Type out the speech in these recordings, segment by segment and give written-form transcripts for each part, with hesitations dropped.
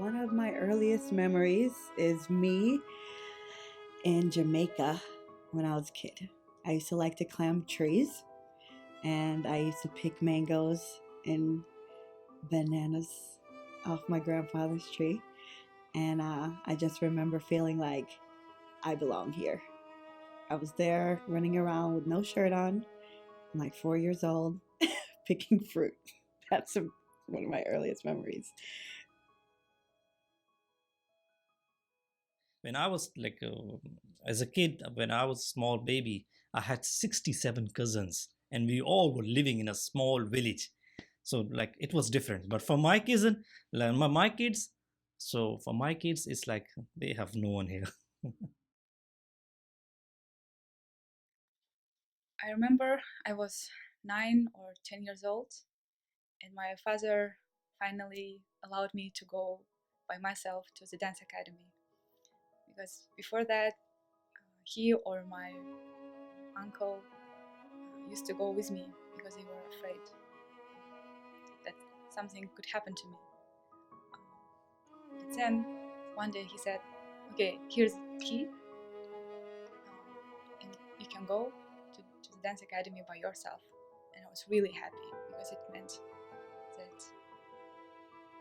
one of my earliest memories is me in Jamaica when I was a kid. I used to like to climb trees and I used to pick mangoes and bananas off my grandfather's tree. And I just remember feeling like I belong here. I was there running around with no shirt on, I'm like 4 years old, picking fruit. That's one of my earliest memories. When I was as a kid, when I was a small baby, I had 67 cousins and we all were living in a small village. So like it was different. But for my cousin, like my kids, so for my kids, it's like they have no one here. I remember I was 9 or 10 years old, and my father finally allowed me to go by myself to the dance academy. Because before that, he or my uncle used to go with me because they were afraid that something could happen to me. But then one day he said, "Okay, here's the key, and you can go to the dance academy by yourself." And I was really happy because it meant that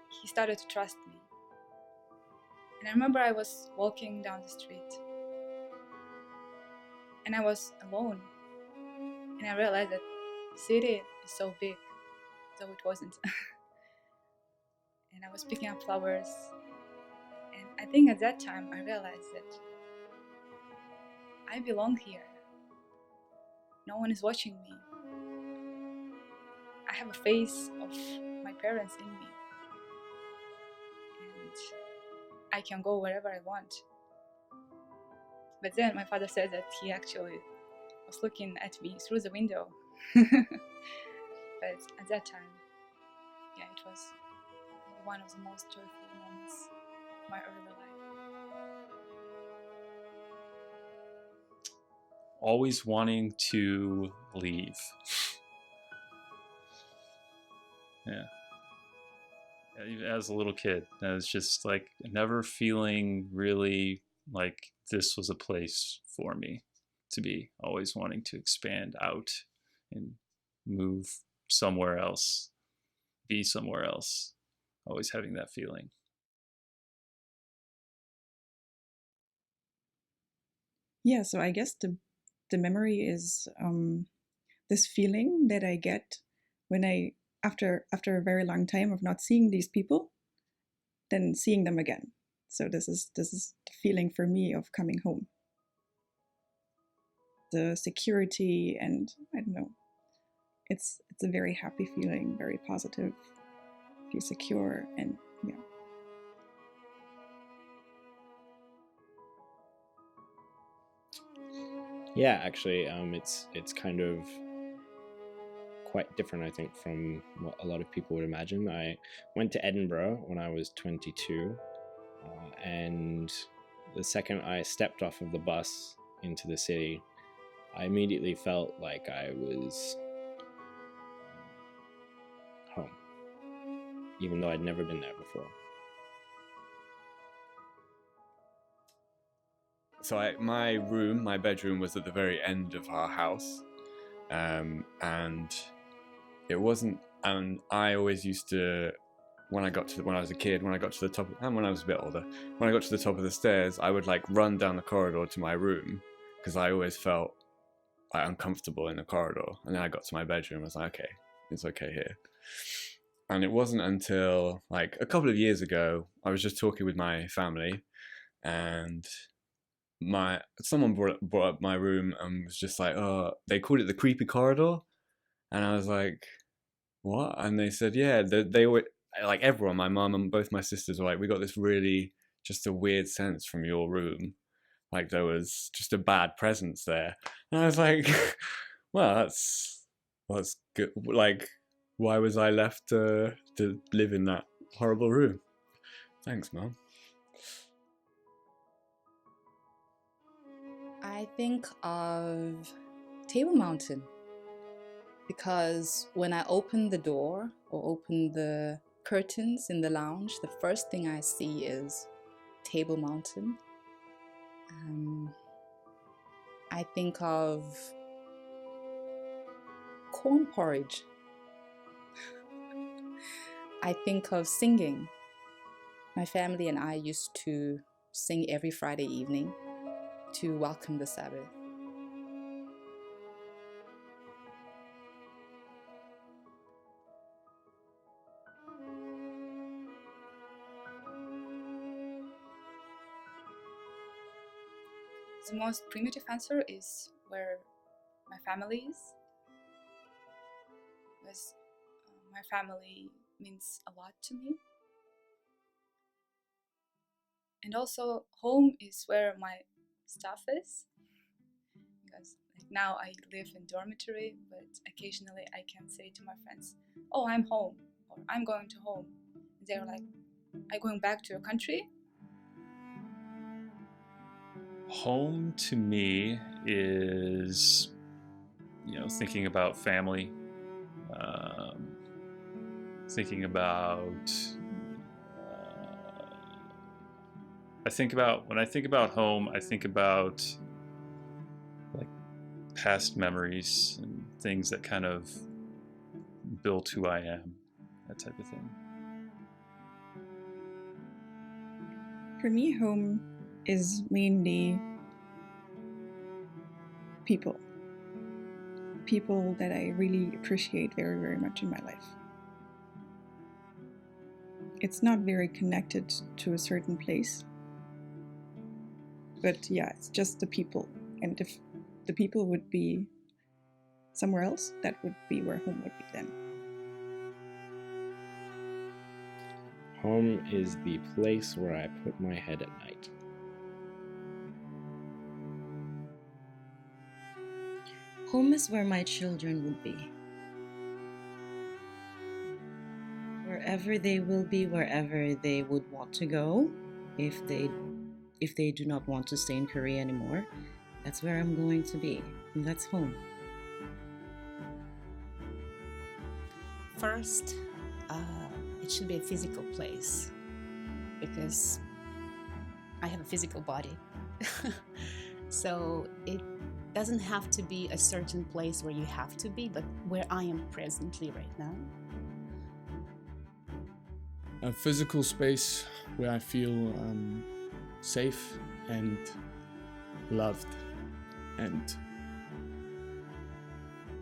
he started to trust me. And I remember I was walking down the street and I was alone, and I realized that the city is so big, though it wasn't. And I was picking up flowers, and I think at that time I realized that I belong here. No one is watching me. I have a face of my parents in me, and I can go wherever I want. But then my father said that he actually was looking at me through the window. But at that time, yeah, it was one of the most joyful moments of my early life. Always wanting to leave. Yeah. Even as a little kid, I was just like never feeling really like this was a place for me to be. Always wanting to expand out and move somewhere else, be somewhere else. Always having that feeling. Yeah, so I guess the memory is this feeling that I get when I after a very long time of not seeing these people, then seeing them again. So this is the feeling for me of coming home. The security, and I don't know, it's a very happy feeling, very positive, feel secure, and yeah. Yeah, actually, it's kind of quite different, I think, from what a lot of people would imagine. I went to Edinburgh when I was 22, and the second I stepped off of the bus into the city, I immediately felt like I was home, even though I'd never been there before. So my bedroom was at the very end of our house, and it wasn't. And I always used to, when I was a kid, when I got to the top, and when I was a bit older, when I got to the top of the stairs, I would like run down the corridor to my room because I always felt like uncomfortable in the corridor. And then I got to my bedroom, I was like, okay, it's okay here. And it wasn't until like a couple of years ago, I was just talking with my family, and someone brought up my room and was just like, oh, they called it the creepy corridor, and I was like, what? And they said, yeah, they were like, everyone, my mum and both my sisters were like, we got this really just a weird sense from your room, like there was just a bad presence there. And I was like, well, that's good. Like, why was I left to live in that horrible room? Thanks, Mum. I think of Table Mountain, because when I open the door or open the curtains in the lounge, the first thing I see is Table Mountain. I think of corn porridge. I think of singing. My family and I used to sing every Friday evening to welcome the Sabbath. The most primitive answer is where my family is, because my family means a lot to me. And also, home is where my stuff is, because like now I live in dormitory, but occasionally I can say to my friends, "Oh, I'm home," or "I'm going to home." And they're like, "Are you going back to your country?" Home to me is, thinking about family, thinking about. When I think about home, I think about like past memories and things that kind of built who I am, that type of thing. For me, home is mainly people. People that I really appreciate very, very much in my life. It's not very connected to a certain place. But yeah, it's just the people. And if the people would be somewhere else, that would be where home would be then. Home is the place where I put my head at night. Home is where my children would be. Wherever they will be, wherever they would want to go, if they do not want to stay in Korea anymore, that's where I'm going to be. And that's home. First, it should be a physical place, because I have a physical body. So it doesn't have to be a certain place where you have to be, but where I am presently right now. A physical space where I feel safe and loved and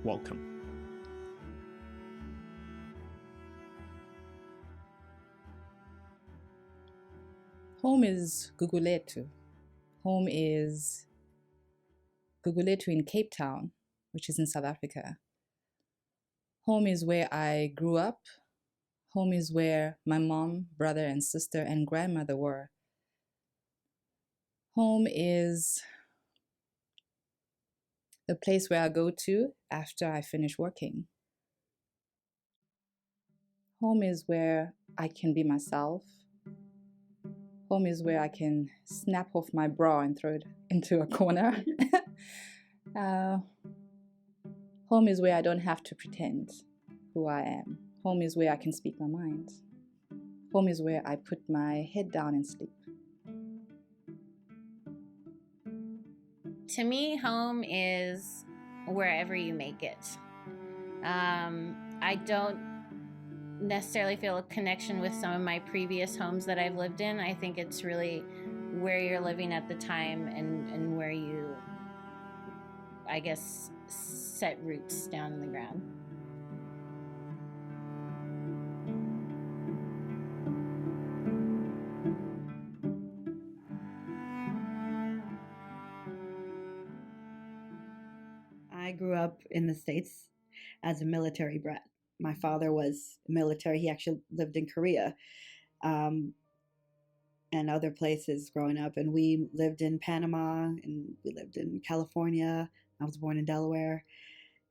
welcome. Home is Guguletu. Home is Guguletu in Cape Town, which is in South Africa. Home is where I grew up. Home is where my mom, brother, and sister and grandmother were. Home is the place where I go to after I finish working. Home is where I can be myself. Home is where I can snap off my bra and throw it into a corner. Home is where I don't have to pretend who I am. Home is where I can speak my mind. Home is where I put my head down and sleep. To me, home is wherever you make it. I don't necessarily feel a connection with some of my previous homes that I've lived in. I think it's really where you're living at the time and where you, I guess, set roots down in the ground. I grew up in the States as a military brat. My father was military. He actually lived in Korea and other places growing up. And we lived in Panama and we lived in California. I was born in Delaware.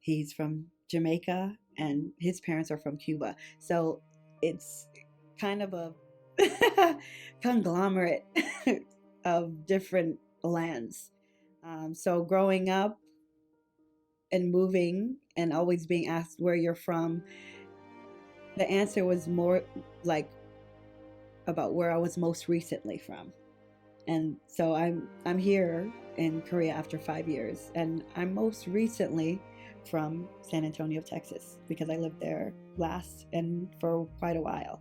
He's from Jamaica and his parents are from Cuba. So it's kind of a conglomerate of different lands. So growing up and moving and always being asked where you're from, the answer was more like about where I was most recently from. And so I'm here in Korea after 5 years, and I'm most recently from San Antonio, Texas, because I lived there last and for quite a while.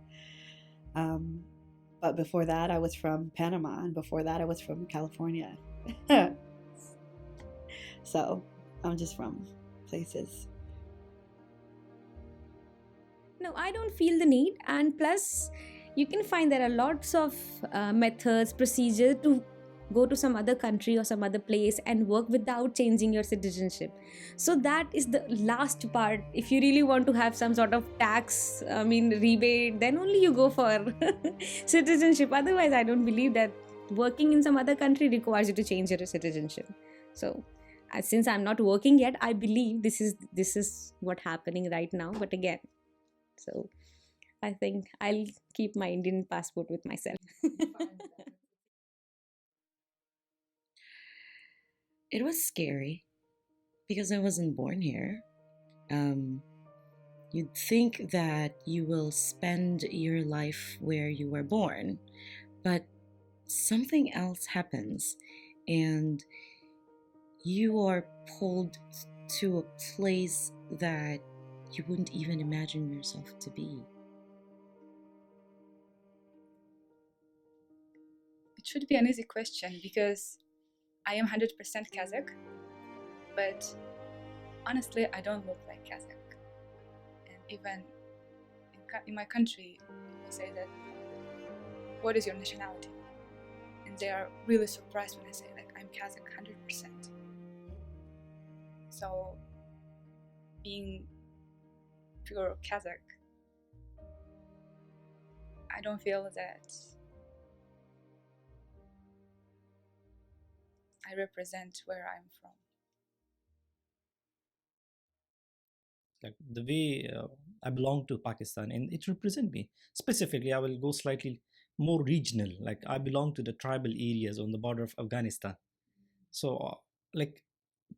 But before that, I was from Panama, and before that, I was from California. So I'm just from places. No, I don't feel the need. And plus, you can find there are lots of methods, procedures to go to some other country or some other place and work without changing your citizenship. So that is the last part. If you really want to have some sort of tax, rebate, then only you go for citizenship. Otherwise, I don't believe that working in some other country requires you to change your citizenship. So since I'm not working yet, I believe this is what's happening right now. But again, so I think I'll keep my Indian passport with myself. It was scary because I wasn't born here. You'd think that you will spend your life where you were born, but something else happens and you are pulled to a place that you wouldn't even imagine yourself to be. It should be an easy question because I am 100% Kazakh, but honestly, I don't look like Kazakh. And even in my country, people say that, what is your nationality? And they are really surprised when I say, like, I'm Kazakh 100%. So, being pure Kazakh, I don't feel that I represent where I'm from. Like the way I belong to Pakistan, and it represents me. Specifically, I will go slightly more regional. Like I belong to the tribal areas on the border of Afghanistan. So, like,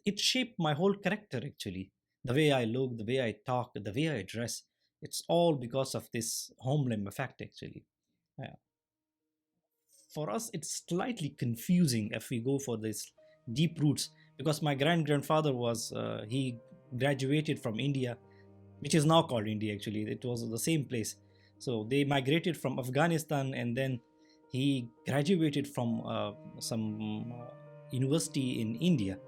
it shaped my whole character actually. The way I look, the way I talk, the way I dress. It's all because of this homeland effect actually. Yeah. For us, it's slightly confusing if we go for this deep roots, because my grandfather was he graduated from India, which is now called India actually. It was the same place. So they migrated from Afghanistan, and then he graduated from some university in India,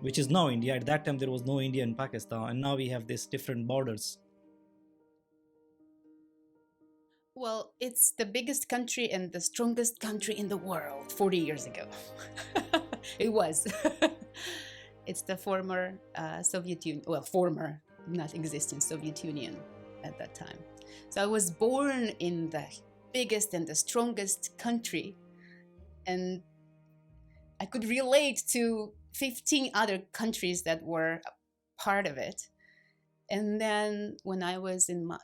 which is now India. At that time there was no India in Pakistan, and now we have these different borders. Well, it's the biggest country and the strongest country in the world 40 years ago. It was. It's the former Soviet Union, well, former, not existing Soviet Union at that time. So I was born in the biggest and the strongest country, and I could relate to 15 other countries that were part of it. And then when I was in my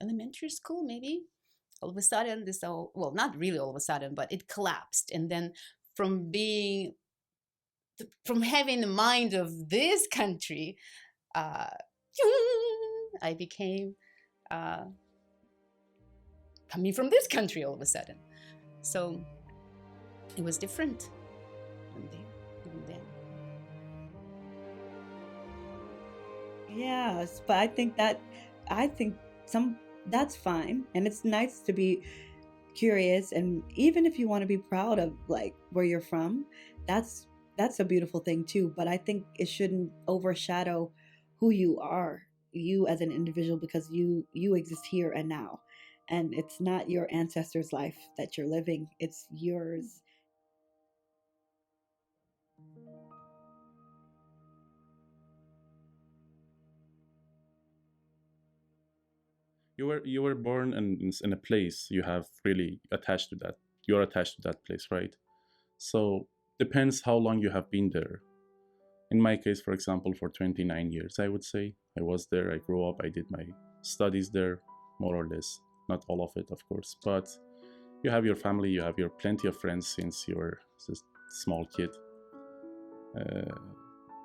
elementary school, maybe, all of a sudden this all, well, not really all of a sudden, but it collapsed. And then from having the mind of this country, I became coming from this country all of a sudden. So it was different from then. Yes, but I think that's fine, and it's nice to be curious, and even if you want to be proud of like where you're from, that's a beautiful thing too. But I think it shouldn't overshadow who you are, you as an individual, because you exist here and now, and it's not your ancestors' life that you're living, it's yours. You were born in a place, you have really attached to that. You're attached to that place, right? So depends how long you have been there. In my case, for example, for 29 years, I would say I was there. I grew up. I did my studies there, more or less. Not all of it, of course, but you have your family. You have your plenty of friends since you were a small kid.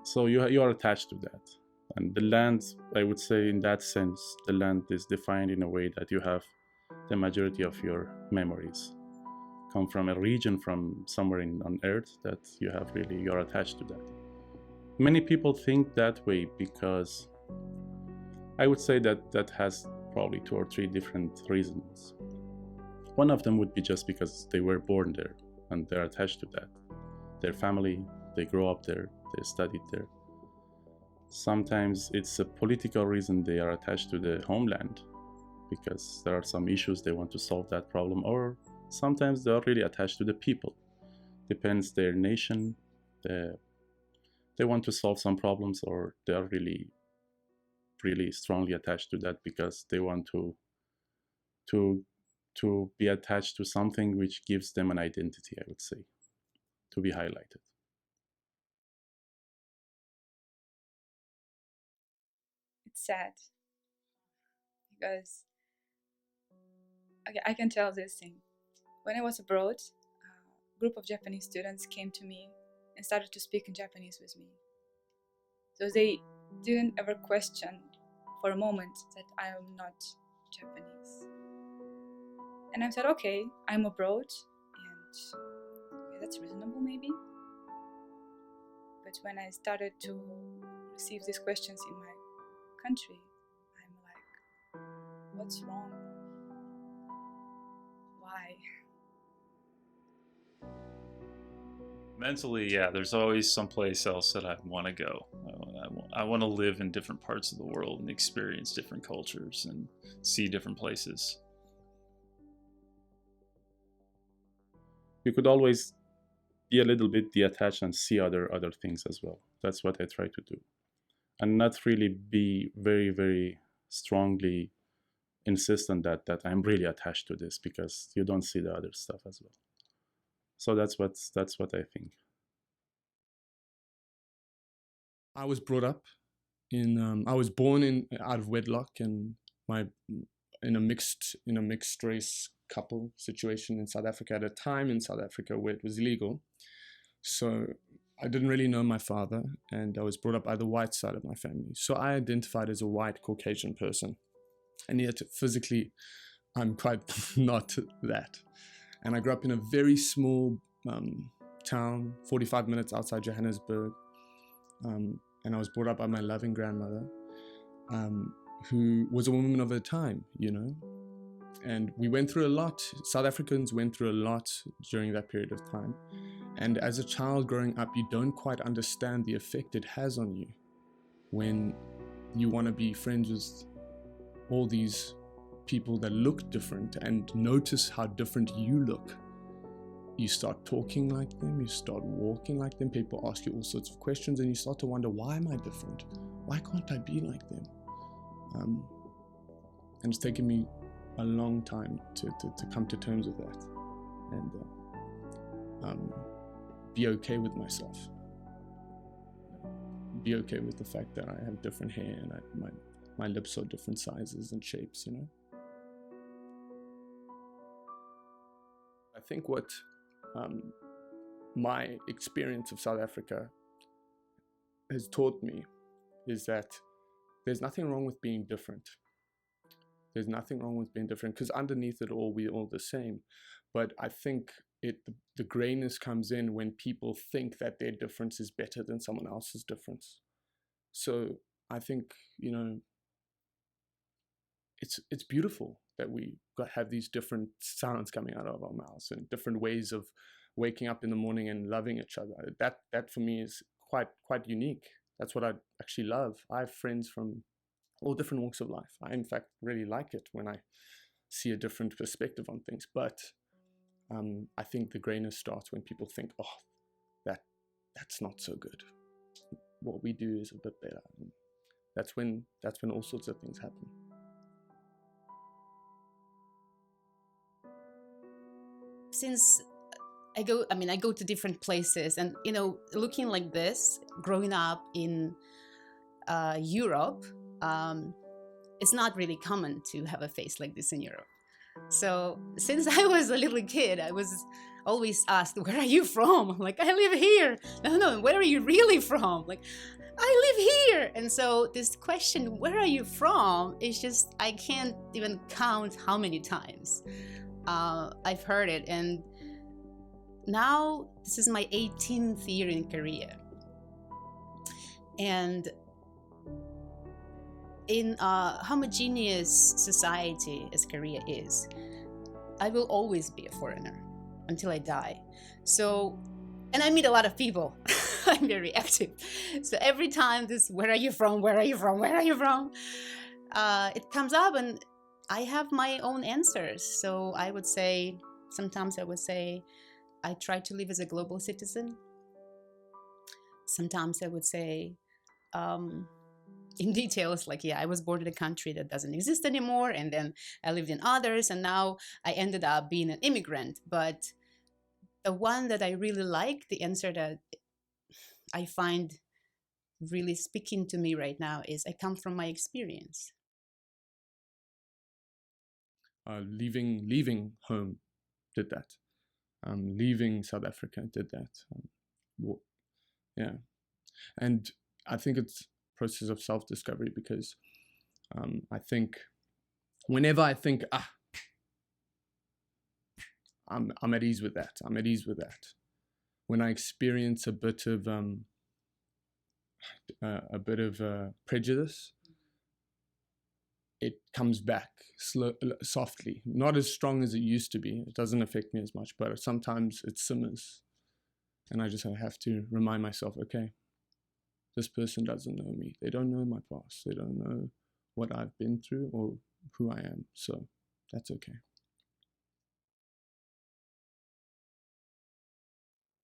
So you are attached to that. And the land, I would say in that sense, the land is defined in a way that you have the majority of your memories come from a region from somewhere on earth that you're attached to that. Many people think that way because I would say that has probably 2 or 3 different reasons. One of them would be just because they were born there and they're attached to that. Their family, they grow up there, they studied there. Sometimes it's a political reason they are attached to the homeland because there are some issues they want to solve that problem, or sometimes they are really attached to the people. Depends their nation, they want to solve some problems, or they are really strongly attached to that because they want to be attached to something which gives them an identity, I would say, to be highlighted. It's sad because I can tell this thing. When I was abroad, a group of Japanese students came to me and started to speak in Japanese with me. So they didn't ever question for a moment that I am not Japanese. And I said, okay, I'm abroad, and that's reasonable maybe. But when I started to receive these questions in my country, I'm like, what's wrong? Why? Mentally, yeah, there's always someplace else that I want to go. I want to live in different parts of the world and experience different cultures and see different places. You could always be a little bit detached and see other things as well. That's what I try to do. And not really be very, very strongly insistent that I'm really attached to this, because you don't see the other stuff as well. So that's what I think. I was brought up in I was born out of wedlock, and in a mixed race couple situation in South Africa at a time in South Africa where it was illegal. So I didn't really know my father, and I was brought up by the white side of my family. So I identified as a white Caucasian person, and yet physically I'm quite not that. And I grew up in a very small town, 45 minutes outside Johannesburg, and I was brought up by my loving grandmother, who was a woman of her time, you know. And we went through a lot. South Africans went through a lot during that period of time. And as a child growing up, you don't quite understand the effect it has on you when you want to be friends with all these people that look different and notice how different you look. You start talking like them, you start walking like them, people ask you all sorts of questions, and you start to wonder, why am I different? Why can't I be like them? And it's taken me a long time to come to terms with that and be okay with myself. Be okay with the fact that I have different hair and my lips are different sizes and shapes, you know? I think what my experience of South Africa has taught me is that there's nothing wrong with being different. There's nothing wrong with being different, because underneath it all, we're all the same. But I think the grayness comes in when people think that their difference is better than someone else's difference. So I think, you know, it's beautiful that we have these different sounds coming out of our mouths and different ways of waking up in the morning and loving each other. That for me is quite unique. That's what I actually love. I have friends from all different walks of life. I, in fact, really like it when I see a different perspective on things. But I think the grayness starts when people think, oh, that's not so good. What we do is a bit better. And that's when all sorts of things happen. Since I go to different places, and, you know, looking like this, growing up in Europe, it's not really common to have a face like this in Europe. So since I was a little kid, always asked, where are you from? I'm like, I live here. No, where are you really from? Like, I live here. And so this question, where are you from, is just, I can't even count how many times I've heard it. And now this is my 18th year in Korea. And in a homogeneous society as Korea is, I will always be a foreigner until I die. So, and I meet a lot of people. I'm very active. So every time this, where are you from? Where are you from? Where are you from? It comes up, and I have my own answers. So I would say, sometimes I would say, I try to live as a global citizen. Sometimes I would say, in details, like, yeah, I was born in a country that doesn't exist anymore, and then I lived in others, and now I ended up being an immigrant. But the one that I really like, the answer that I find really speaking to me right now, is I come from my experience. Leaving home did that. Leaving South Africa did that. Yeah, and I think it's a process of self-discovery, because I think whenever I think, I'm at ease with that. I'm at ease with that. When I experience a bit of prejudice, it comes back softly, not as strong as it used to be. It doesn't affect me as much, but sometimes it simmers, and I just have to remind myself, okay, this person doesn't know me. They don't know my past. They don't know what I've been through or who I am. So that's okay.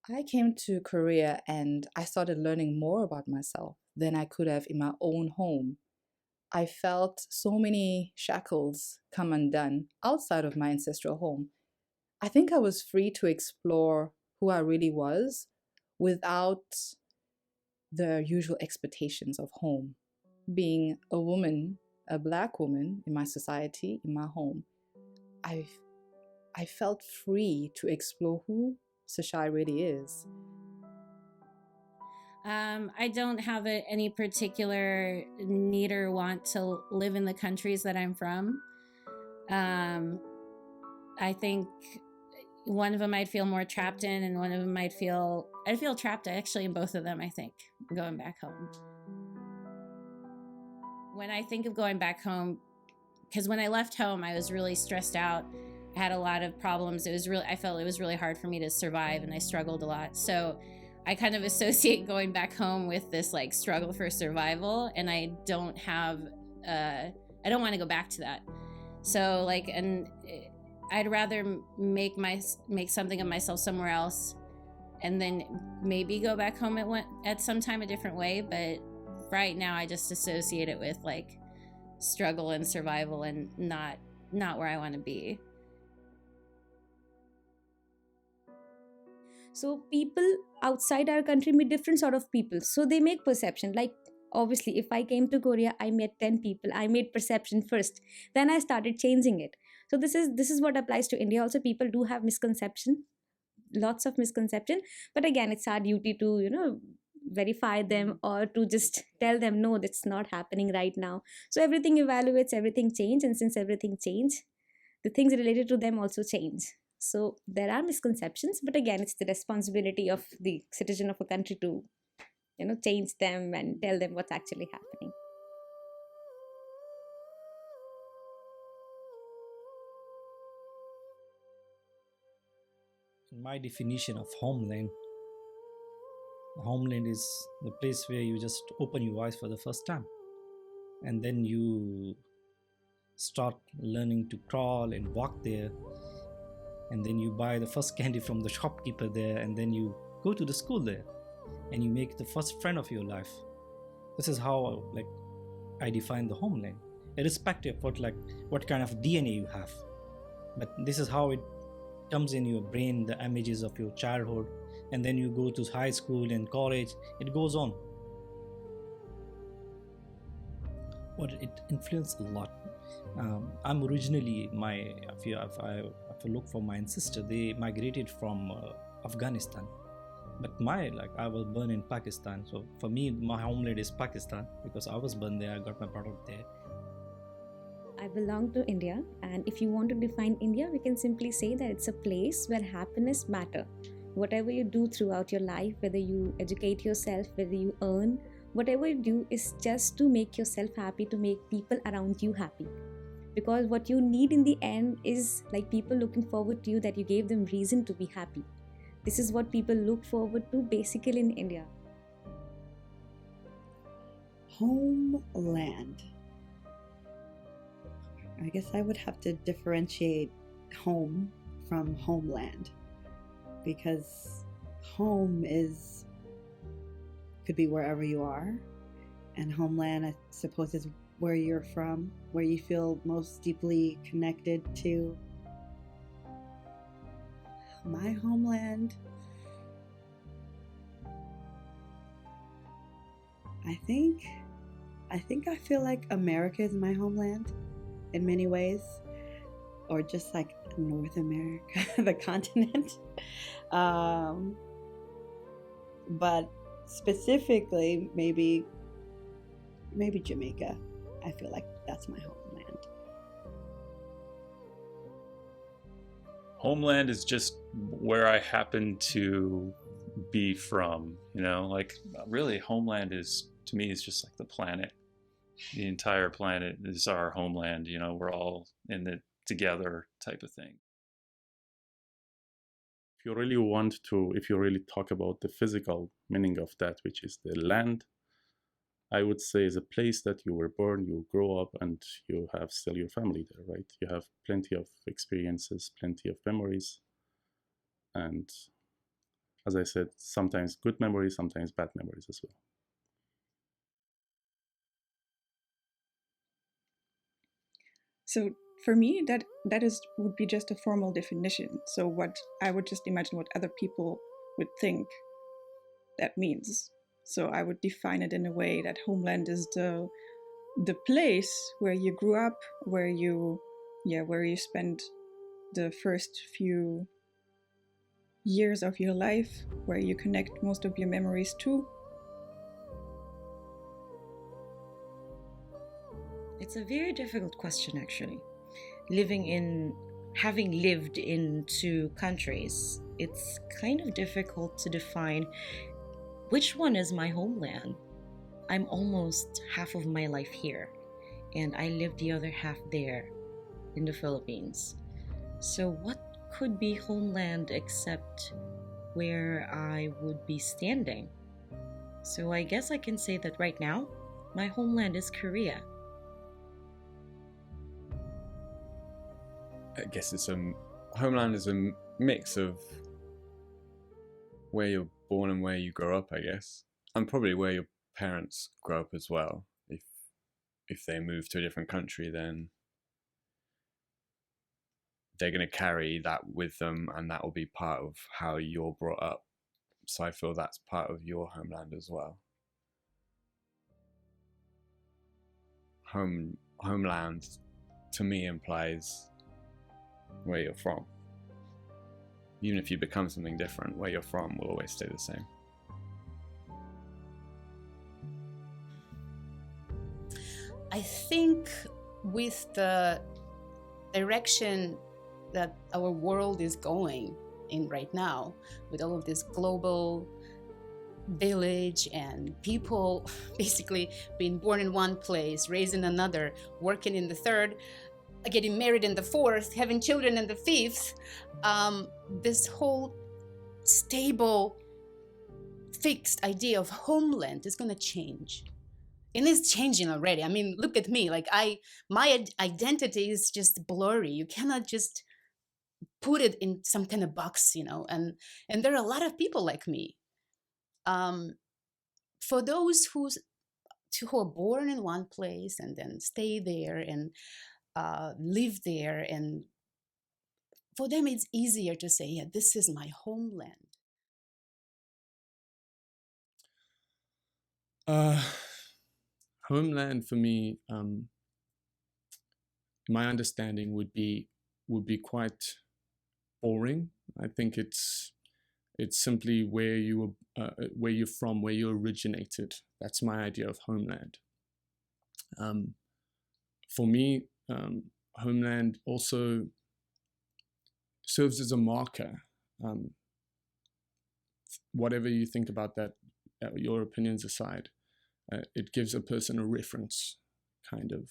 I came to Korea and I started learning more about myself than I could have in my own home. I felt so many shackles come undone outside of my ancestral home. I think I was free to explore who I really was without the usual expectations of home. Being a woman, a Black woman in my society, in my home, I felt free to explore who Sashai really is. I don't have any particular need or want to live in the countries that I'm from. I think one of them I'd feel more trapped in, and one of them I'd feel trapped actually in both of them, I think, going back home. When I think of going back home, because when I left home, I was really stressed out. I had a lot of problems. I felt it was really hard for me to survive, and I struggled a lot. So I kind of associate going back home with this like struggle for survival, and I don't want to go back to that. So like, and I'd rather make something of myself somewhere else, and then maybe go back home at some time a different way. But right now, I just associate it with like struggle and survival, and not where I want to be. So people outside our country meet different sort of people. So they make perception. Like obviously, if I came to Korea, I met 10 people. I made perception first. Then I started changing it. So this is what applies to India. Also, people do have misconception, lots of misconception. But again, it's our duty to verify them, or to just tell them, no, that's not happening right now. So everything evaluates, everything change, and since everything change, the things related to them also change. So there are misconceptions, but again, it's the responsibility of the citizen of a country to, change them and tell them what's actually happening. In my definition of homeland is the place where you just open your eyes for the first time, and then you start learning to crawl and walk there, and then you buy the first candy from the shopkeeper there, and then you go to the school there, and you make the first friend of your life. This is how I define the homeland, irrespective of what kind of DNA you have. But this is how it comes in your brain, the images of your childhood, and then you go to high school and college. It goes on. But it influenced a lot. I'm originally, if if I look for my ancestor, they migrated from Afghanistan. But I was born in Pakistan. So for me, my homeland is Pakistan because I was born there. I got my product there. I belong to India, and if you want to define India, we can simply say that it's a place where happiness matters. Whatever you do throughout your life, whether you educate yourself, whether you earn, whatever you do is just to make yourself happy, to make people around you happy. Because what you need in the end is like people looking forward to you, that you gave them reason to be happy. This is what people look forward to basically in India. Homeland. I guess I would have to differentiate home from homeland, because home could be wherever you are, and homeland, I suppose, is where you're from, where you feel most deeply connected to. My homeland, I think I feel like America is my homeland in many ways, or just like North America, the continent. But specifically, maybe Jamaica. I feel like that's my homeland. Homeland is just where I happen to be from, like really Homeland is, to me, is just like the planet. The entire planet is our homeland, we're all in it together type of thing. If you really talk about the physical meaning of that, which is the land, I would say is a place that you were born, you grow up, and you have still your family there, right? You have plenty of experiences, plenty of memories. And as I said, sometimes good memories, sometimes bad memories as well. So for me, that would be just a formal definition. So what I would just imagine what other people would think that means. So I would define it in a way that homeland is the place where you grew up, where you spent the first few years of your life, where you connect most of your memories to. It's a very difficult question, actually. Having lived in two countries, it's kind of difficult to define which one is my homeland. I'm almost half of my life here, and I live the other half there in the Philippines. So what could be homeland except where I would be standing? So I guess I can say that right now, my homeland is Korea. I guess homeland is a mix of where you're born and where you grow up, I guess, and probably where your parents grow up as well. If they move to a different country, then they're going to carry that with them, and that will be part of how you're brought up. So I feel that's part of your homeland as well. Homeland to me implies where you're from. Even if you become something different, where you're from will always stay the same. I think with the direction that our world is going in right now, with all of this global village and people basically being born in one place, raised in another, working in the third, getting married in the fourth, having children in the fifth, this whole stable, fixed idea of homeland is going to change. And it's changing already. I mean, look at me. Like my identity is just blurry. You cannot just put it in some kind of box, and there are a lot of people like me. For those who are born in one place and then stay there and live there, and for them it's easier to say, yeah, this is my homeland. Homeland for me, my understanding would be quite boring. I think it's simply where you're from, where you originated. That's my idea of homeland. For me, homeland also serves as a marker. Whatever you think about that, your opinions aside, it gives a person a reference, kind of.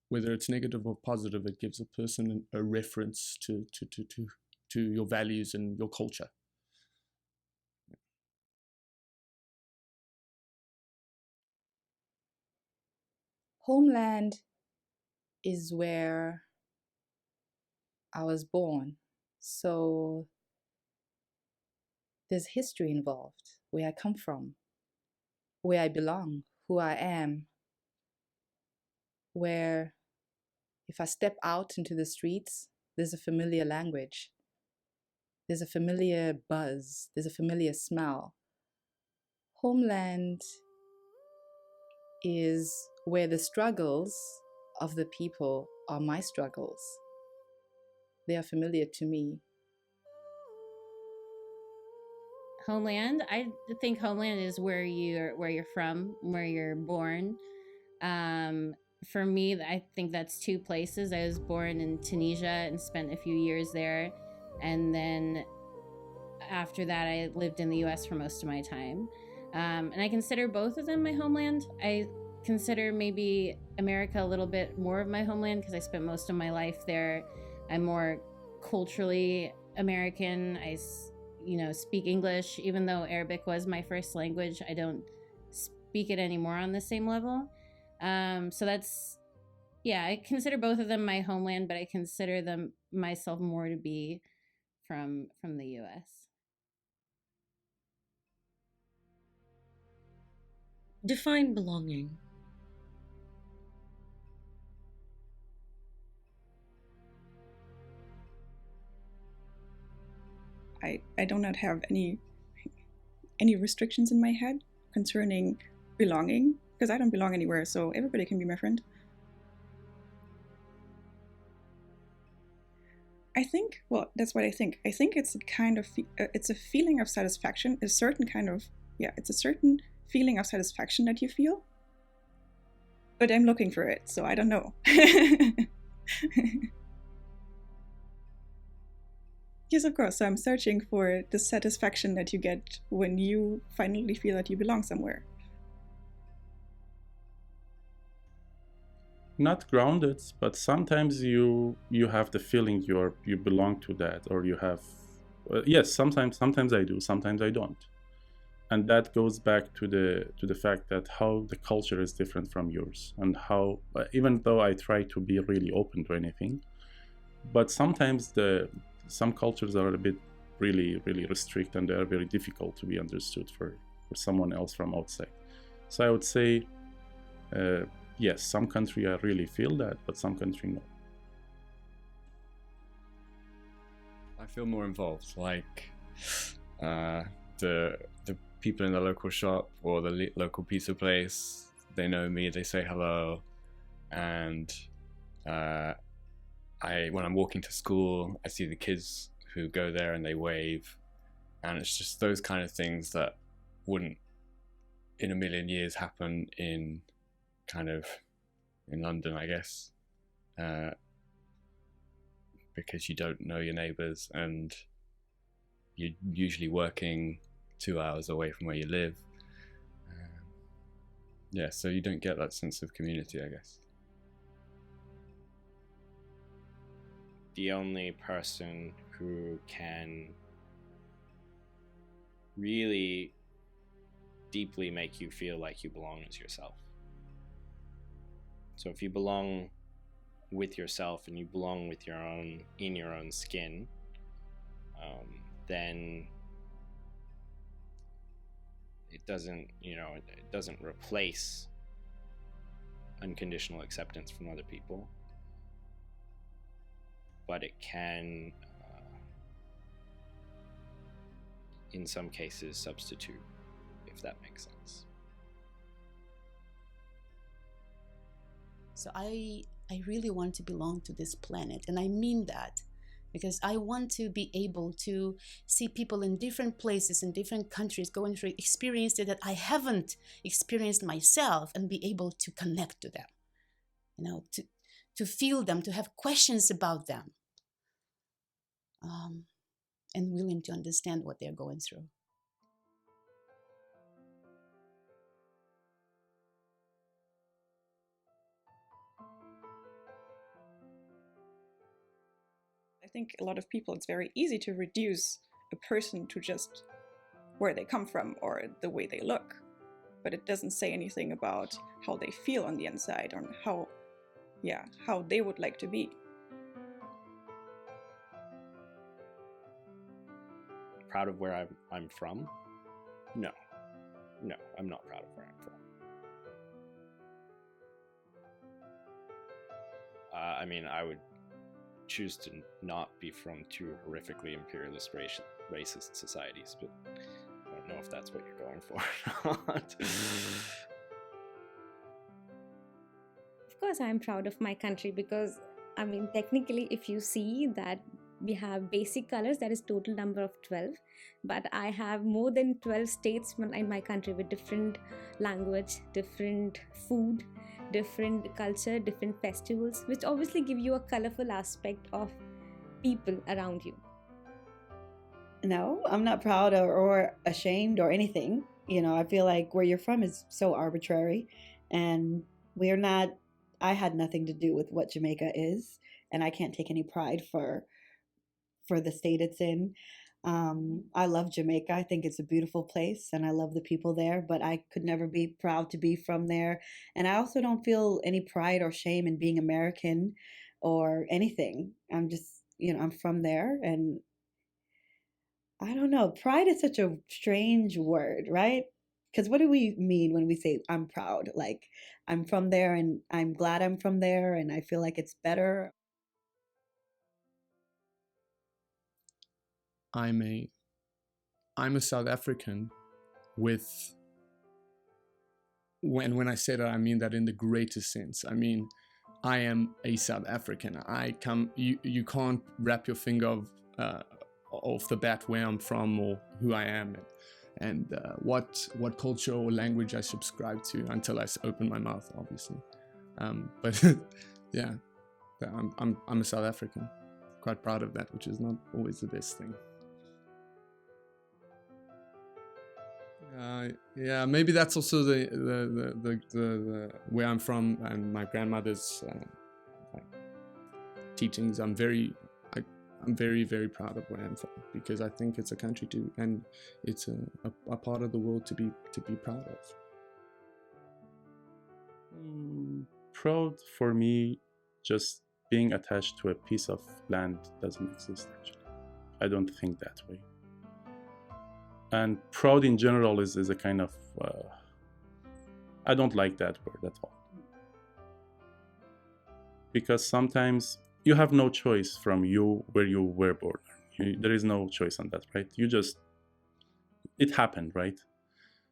Whether it's negative or positive, it gives a person a reference to your values and your culture. Homeland is where I was born. So there's history involved, where I come from, where I belong, who I am, where if I step out into the streets, there's a familiar language, there's a familiar buzz, there's a familiar smell. Homeland is where the struggles of the people are my struggles. They are familiar to me. Homeland, I think homeland is where you're from, where you're born. For me, I think that's two places. I was born in Tunisia and spent a few years there, and then after that I lived in the US for most of my time. And I consider both of them my homeland. I consider maybe America a little bit more of my homeland because I spent most of my life there. I'm more culturally American. I speak English, even though Arabic was my first language. I don't speak it anymore on the same level. So that's, I consider both of them my homeland, but I consider them myself more to be from the US. Define belonging. I do not have any restrictions in my head concerning belonging, because I don't belong anywhere, so everybody can be my friend. I think, well, that's what I think. I think it's a kind of, it's a feeling of satisfaction, it's a certain feeling of satisfaction that you feel. But I'm looking for it, so I don't know. Yes, of course. So I'm searching for the satisfaction that you get when you finally feel that you belong somewhere. Not grounded, but sometimes you have the feeling you belong to that, or you have. Yes, sometimes I do, sometimes I don't, and that goes back to the fact that how the culture is different from yours, and how even though I try to be really open to anything, but sometimes some cultures are a bit really restrict, and they are very difficult to be understood for someone else from outside. So I would say, yes, some country I really feel that, but some country no. I feel more involved, like the people in the local shop or the local pizza place, they know me, they say hello, and when I'm walking to school, I see the kids who go there and they wave, and it's just those kind of things that wouldn't in a million years happen in London, I guess, because you don't know your neighbors and you're usually working 2 hours away from where you live. So you don't get that sense of community, I guess. The only person who can really deeply make you feel like you belong is yourself. So if you belong with yourself and you belong with in your own skin, then it doesn't replace unconditional acceptance from other people, but it can, in some cases, substitute, if that makes sense. So I really want to belong to this planet, and I mean that. because I want to be able to see people in different places, in different countries, going through experiences that I haven't experienced myself, and be able to connect to them, you know, to feel them, to have questions about them, and willing to understand what they're going through. I think a lot of people, it's very easy to reduce a person to just where they come from or the way they look, but it doesn't say anything about how they feel on the inside, or how they would like to be. Proud of where I'm from? No, I'm not proud of where I'm from. I mean, I would choose to not be from two horrifically imperialist racist societies, but I don't know if that's what you're going for or not. Of course, I'm proud of my country because, I mean, technically, if you see that we have basic colors, that is total number of 12, but I have more than 12 states in my country with different language, different food, different culture, different festivals, which obviously give you a colorful aspect of people around you. No, I'm not proud or ashamed or anything. You know, I feel like where you're from is so arbitrary, and I had nothing to do with what Jamaica is, and I can't take any pride for the state it's in. I love Jamaica. I think it's a beautiful place, and I love the people there, but I could never be proud to be from there. And I also don't feel any pride or shame in being American or anything. I'm just, I'm from there, and I don't know. Pride is such a strange word, right? Because what do we mean when we say I'm proud? Like, I'm from there and I'm glad I'm from there and I feel like it's better. I'm a South African with, when I say that, I mean that in the greatest sense. I mean, I am a South African. You can't wrap your finger off the bat where I'm from or who I am and what culture or language I subscribe to until I open my mouth, obviously. But yeah, I'm a South African. Quite proud of that, which is not always the best thing. Yeah, maybe that's also the where I'm from and my grandmother's teachings. I'm very, very proud of where I'm from because I think it's a country too, and it's a part of the world to be proud of. Proud for me, just being attached to a piece of land doesn't exist actually. I don't think that way. And proud in general is a kind of, I don't like that word at all. Because sometimes you have no choice from where you were born. There is no choice on that, right? It happened, right?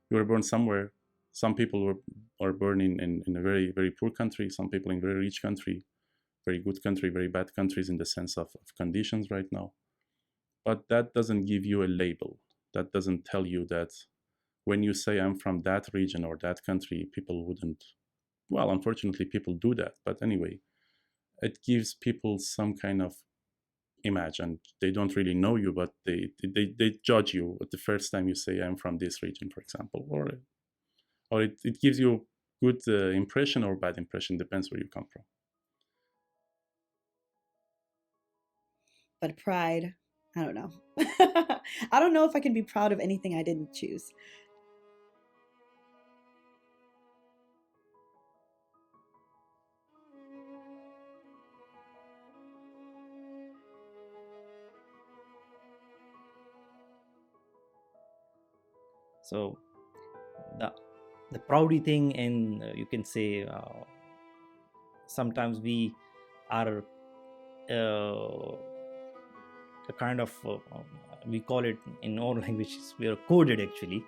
You were born somewhere. Some people are born in a very, very poor country. Some people in very rich country, very good country, very bad countries in the sense of conditions right now. But that doesn't give you a label. That doesn't tell you that when you say I'm from that region or that country, people wouldn't. Well, unfortunately, people do that. But anyway, it gives people some kind of image, and they don't really know you, but they judge you at the first time you say I'm from this region, for example, or it gives you a good impression or bad impression, depends where you come from. But pride, I don't know. I don't know if I can be proud of anything I didn't choose. So the proudy thing, and you can say sometimes we are a kind of we call it in our languages, we are coded actually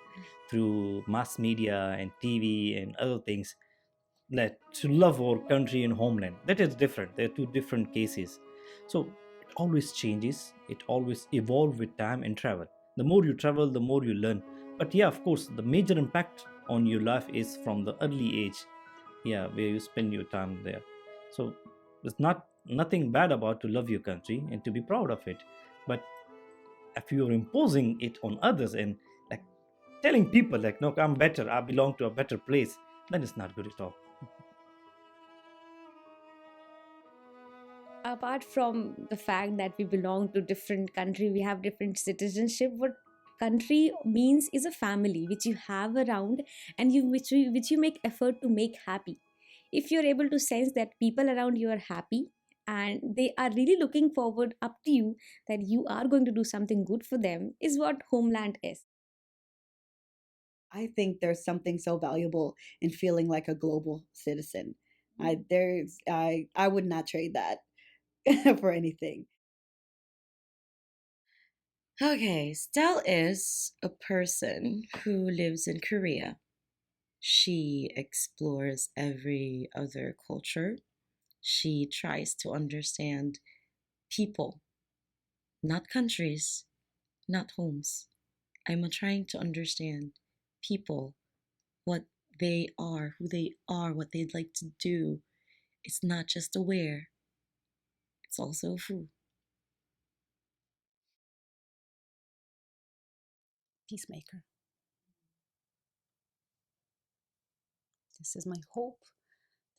through mass media and TV and other things, that to love our country and homeland. That is different. They're two different cases. So always changes, it always evolves with time and travel. The more you travel, the more you learn. But yeah, of course, the major impact on your life is from the early age, yeah, where you spend your time there. So there's nothing bad about to love your country and to be proud of it. But if you're imposing it on others and like telling people like, no, I'm better, I belong to a better place, then it's not good at all. Apart from the fact that we belong to different country, we have different citizenship, what country means is a family which you have around, and which you make effort to make happy. If you're able to sense that people around you are happy and they are really looking forward up to you, that you are going to do something good for them, is what Homeland is. I think there's something so valuable in feeling like a global citizen. I would not trade that for anything. Okay, Stell is a person who lives in Korea. She explores every other culture. She tries to understand people, not countries, not homes. I'm trying to understand people, what they are, who they are, what they'd like to do. It's not just a where, it's also who. Peacemaker. This is my hope.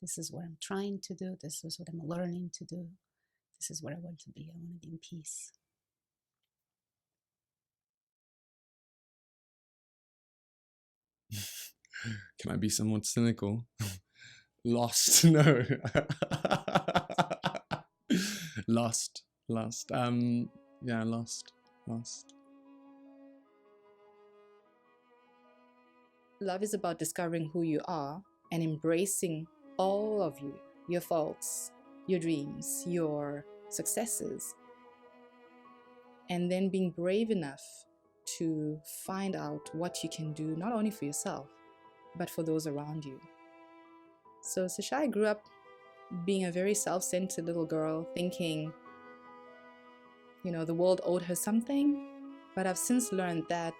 This is what I'm trying to do. This is what I'm learning to do. This is what I want to be. I want to be in peace. Can I be somewhat cynical? Lost. No. Lost. Yeah, lost. Love is about discovering who you are and embracing all of you, your faults, your dreams, your successes, and then being brave enough to find out what you can do, not only for yourself, but for those around you. So Sashai grew up being a very self-centered little girl, thinking, the world owed her something. But I've since learned that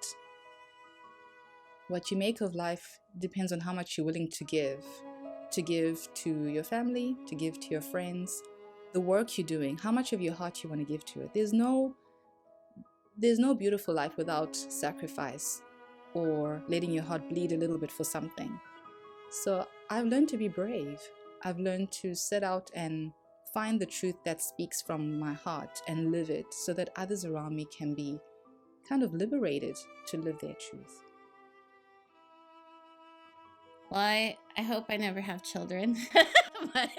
what you make of life depends on how much you're willing to give to your family, to give to your friends, the work you're doing, how much of your heart you want to give to it. There's no beautiful life without sacrifice or letting your heart bleed a little bit for something. So I've learned to be brave. I've learned to set out and find the truth that speaks from my heart and live it so that others around me can be kind of liberated to live their truth. Well, I hope I never have children. But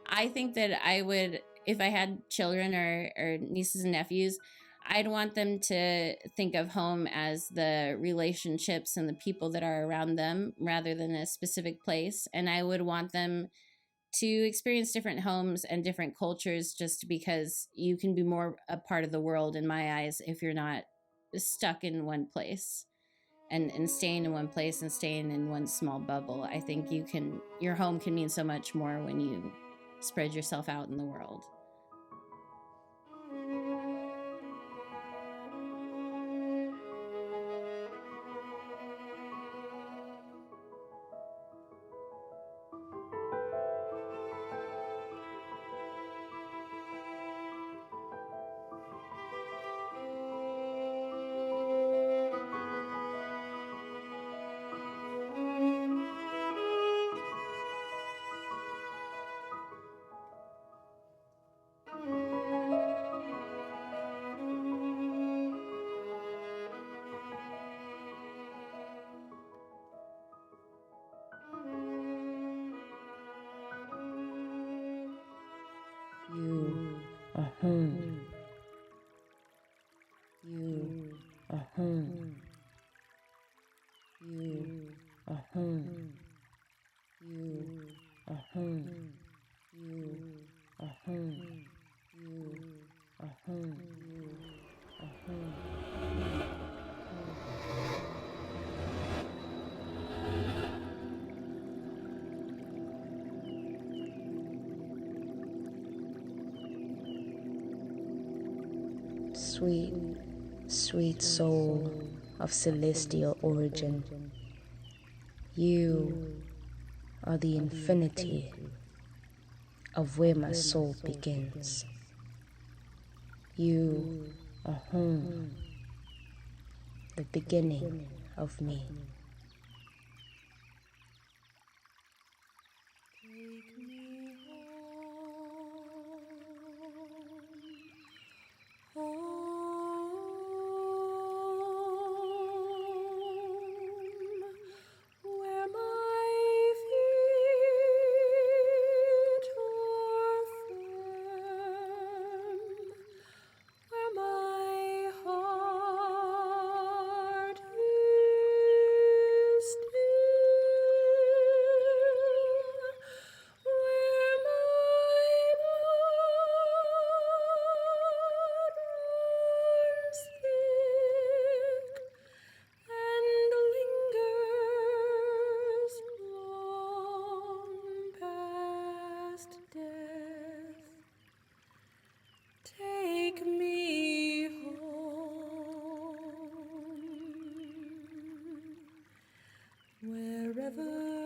I think that I would, if I had children or nieces and nephews, I'd want them to think of home as the relationships and the people that are around them rather than a specific place. And I would want them to experience different homes and different cultures, just because you can be more a part of the world, in my eyes, if you're not stuck in one place and staying in one place and staying in one small bubble. I think your home can mean so much more when you spread yourself out in the world. You are home. You are home. You are home. You are home. You are home. You are home. You are home. sweet, sweet soul of celestial origin. You are the infinity of where my soul begins. You are home, the beginning of me. Take me home, wherever